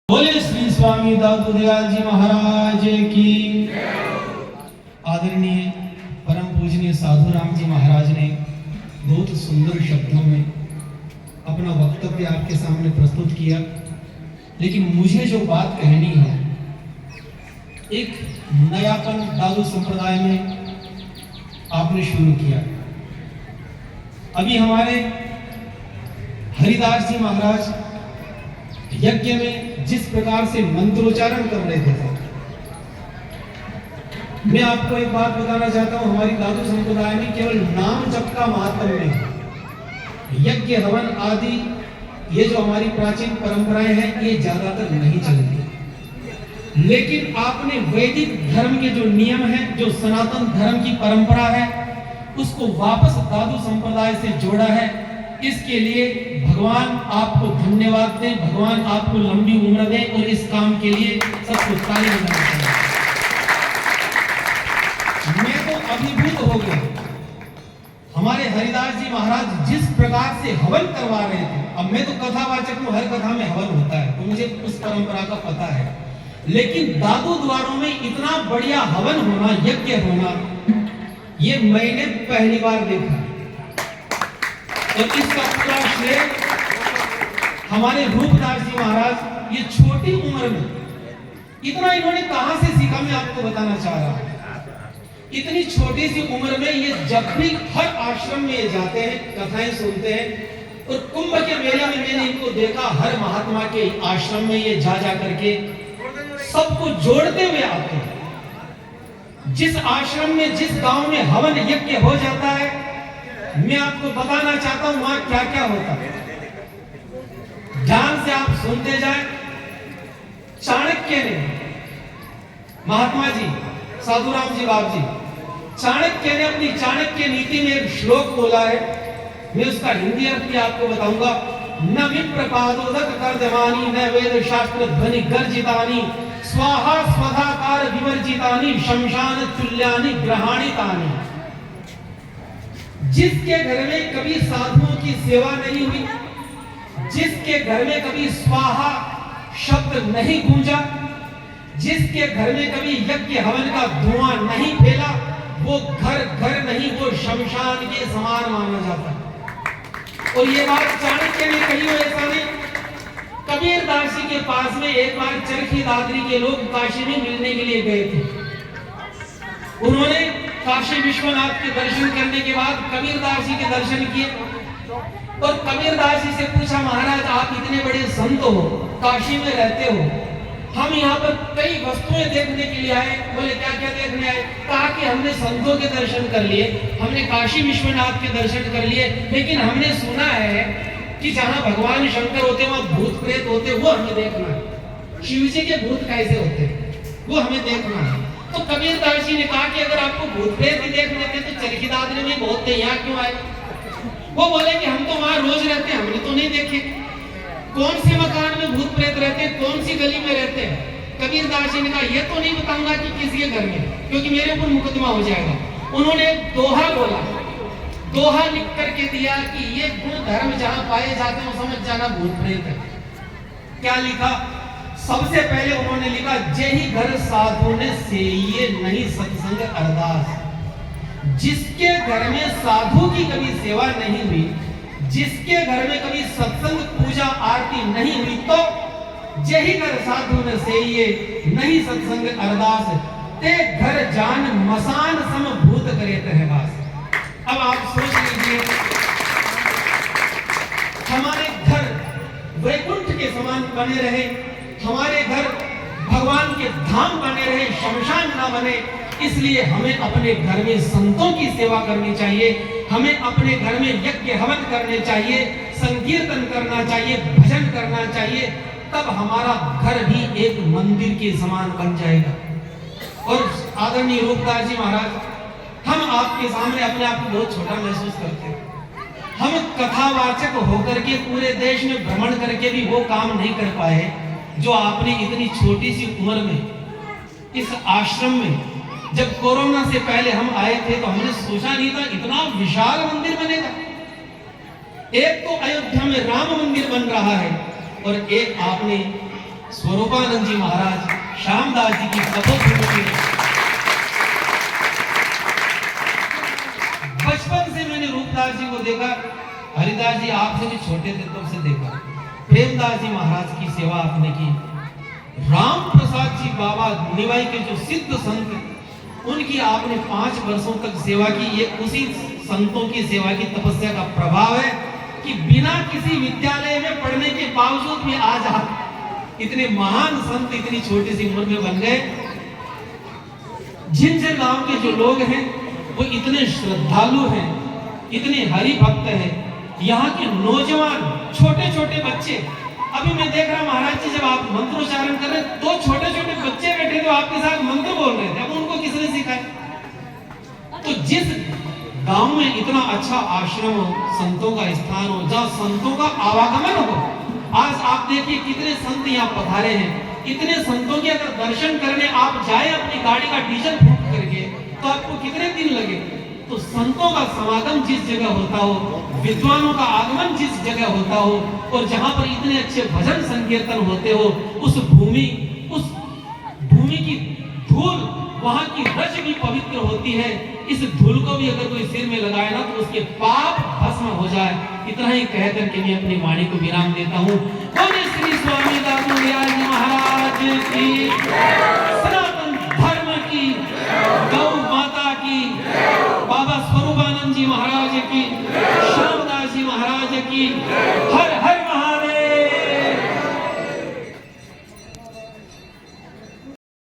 बोले श्री स्वामी दादू दयाल जी महाराज की। आदरणीय परम पूजनीय साधु राम जी महाराज ने बहुत सुंदर शब्दों में अपना वक्तव्य आपके सामने प्रस्तुत किया, लेकिन मुझे जो बात कहनी है, एक नयापन दादू संप्रदाय में आपने शुरू किया। अभी हमारे हरिदास जी महाराज यज्ञ में जिस प्रकार से मंत्रोच्चारण कर रहे थे, मैं आपको एक बात बताना चाहता हूं, हमारी दादू संप्रदाय में केवल नाम जप का महात्म्य नहीं है। यज्ञ हवन आदि ये जो हमारी प्राचीन परंपराएं हैं, ये ज्यादातर नहीं चलती, लेकिन आपने वैदिक धर्म के जो नियम हैं, जो सनातन धर्म की परंपरा है, उसको वापस दादू संप्रदाय से जोड़ा है। इसके लिए भगवान आपको धन्यवाद दें, भगवान आपको लंबी उम्र दें और इस काम के लिए सबको ताली बजाना चाहिए। मैं तो अभिभूत हो गया। हमारे हरिदास जी महाराज जिस प्रकार से हवन करवा रहे थे, अब मैं तो कथावाचक हूं, हर कथा में हवन होता है, तो मुझे उस परंपरा का पता है, लेकिन दादू द्वारों में इतना बढ़िया हवन होना, यज्ञ होना, ये मैंने पहली बार देखा। और इसका पूरा श्रेय हमारे रूपदास जी महाराज, ये छोटी उम्र में इतना इन्होंने कहां से सीखा, मैं आपको बताना चाह रहा हूं। इतनी छोटी सी उम्र में ये जब भी हर आश्रम में ये जाते हैं, कथाएं सुनते हैं, और कुंभ के मेले में मैंने इनको देखा, हर महात्मा के आश्रम में ये जा करके सबको जोड़ते हुए आते हैं। जिस आश्रम में, जिस गांव में हवन यज्ञ हो जाता है, मैं आपको बताना चाहता हूं वहां क्या क्या होता है। ध्यान से आप सुनते जाएं। चाणक्य ने, महात्मा जी साधुराम जी बाप जी, चाणक्य ने अपनी चाणक्य नीति में एक श्लोक बोला है, मैं उसका हिंदी अर्थ भी आपको बताऊंगा। न विप्रपादोदक कर्दमानी, न वेद शास्त्र ध्वनि गर्जितानी, स्वाहा स्वधाकार विवर्जितानी, शमशान तुल्यानि ग्रहाणितानि। जिसके घर में कभी साधुओं की सेवा नहीं हुई, जिसके घर में कभी स्वाहा शब्द नहीं गूंजा, जिसके घर में कभी यज्ञ हवन का धुआं नहीं फैला, वो घर घर नहीं, वो शमशान के समान माना जाता है। और ये बात चाणक्य ने कही हो, ऐसा नहीं। कबीर दास जी के पास में एक बार चरखी दादरी के लोग काशी में मिलने के लिए गए थे। उन्होंने काशी विश्वनाथ के दर्शन करने के बाद कबीरदास जी के दर्शन किए और कबीरदास जी से पूछा, महाराज आप इतने बड़े संत हो, काशी में रहते हो, हम यहाँ पर कई वस्तुएं देखने के लिए आए। बोले क्या क्या देखने आए? कहा कि हमने संतों के दर्शन कर लिए, हमने काशी विश्वनाथ के दर्शन कर लिए, लेकिन हमने सुना है कि जहाँ भगवान शंकर होते वहाँ भूत प्रेत होते, वो हमें देखना है। शिव जी के भूत कैसे होते, वो हमें देखना है। तो कबीरदास जी ने कहा कि अगर आपको भूत प्रेत ही देख लेते तो चरखी दादरी में बहुत थे, यहाँ क्यों आए? वो बोले कि हम तो वहां रोज रहते हैं, हमने तो नहीं देखे। कौन से मकान में भूत प्रेत रहते हैं, कौन सी गली में रहते हैं? कबीरदास जी ने कहा ये तो नहीं बताऊंगा कि किसी के घर में, क्योंकि मेरे ऊपर मुकदमा हो जाएगा। उन्होंने एक दोहा बोला, दोहा लिख करके दिया कि ये गुण धर्म जहां पाए जाते हैं, समझ जाना भूत प्रेत है। क्या लिखा? सबसे पहले उन्होंने लिखा, जेहि घर साधु ने सेइये नहीं सत्संग अरदास। जिसके घर में साधु की कभी सेवा नहीं हुई, जिसके घर में कभी सत्संग पूजा आरती नहीं हुई, तो जेहि घर साधु ने सेइये नहीं सत्संग अरदास, ते घर जान मसान सम भूत करे तहवास। अब आप सोच लीजिए, हमारे घर वैकुंठ के समान बने रहे, हमारे घर भगवान के धाम बने रहे, शमशान ना बने, इसलिए हमें अपने घर में संतों की सेवा करनी चाहिए, हमें अपने घर में यज्ञ हवन करने चाहिए, संकीर्तन करना चाहिए, भजन करना चाहिए, तब हमारा घर भी एक मंदिर के समान बन जाएगा। और आदरणीय रूपदास जी महाराज, हम आपके सामने अपने आप को बहुत छोटा महसूस करते हैं। हम कथावाचक होकर के पूरे देश में भ्रमण करके भी वो काम नहीं कर पाए जो आपने इतनी छोटी सी उम्र में इस आश्रम में, जब कोरोना से पहले हम आए थे तो हमने सोचा नहीं था इतना विशाल मंदिर बनेगा। एक तो अयोध्या में राम मंदिर बन रहा है, और एक आपने स्वरूपानंद जी महाराज, श्यामदास जी की तपोभूमि में। बचपन से मैंने रूपदास जी को देखा, हरिदास जी आपसे भी छोटे थे तब से देखा, प्रेमदास जी महाराज की सेवा आपने की, राम प्रसाद जी बाबा निवाई के जो सिद्ध संत, उनकी आपने 5 वर्षों तक सेवा की। ये उसी संतों की सेवा की तपस्या का प्रभाव है कि बिना किसी विद्यालय में पढ़ने के बावजूद भी आज आप इतने महान संत इतनी छोटी सी उम्र में बन गए। जिन जिन गांव के जो लोग हैं वो इतने श्रद्धालु हैं, इतने हरि भक्त हैं। यहाँ के नौजवान छोटे छोटे बच्चे, अभी मैं देख रहा महाराज जी जब आप मंत्रोच्चारण कर रहे तो छोटे छोटे बच्चे बैठे थे आपके साथ मंत्र बोल रहे थे, अब उनको किसने सिखाया? तो जिस गांव में इतना अच्छा आश्रम हो, संतों का स्थान हो, जहाँ संतों का आवागमन हो, आज आप देखिए कितने संत यहाँ पधारे हैं। इतने संतों के अगर दर्शन करने आप जाए अपनी गाड़ी का डीजल फूंक करके तो आपको कितने दिन लगे? तो संतों का समागम जिस जगह होता हो, विद्वानों का आगमन जिस जगह होता हो, और जहां पर इतने अच्छे भजन संकीर्तन होते हो, उस भूमि की धूल, वहां की रज भी पवित्र होती है। इस धूल को भी अगर कोई सिर में लगाए ना तो उसके पाप भस्म हो जाए। इतना ही कह करके मैं अपनी वाणी को विराम देता हूँ। बोले श्री स्वामी दामोदर जी महाराज की, सनातन धर्म की, गौ माता की, बाबा स्वरूपानंद जी महाराज की, श्यामदास जी महाराज की।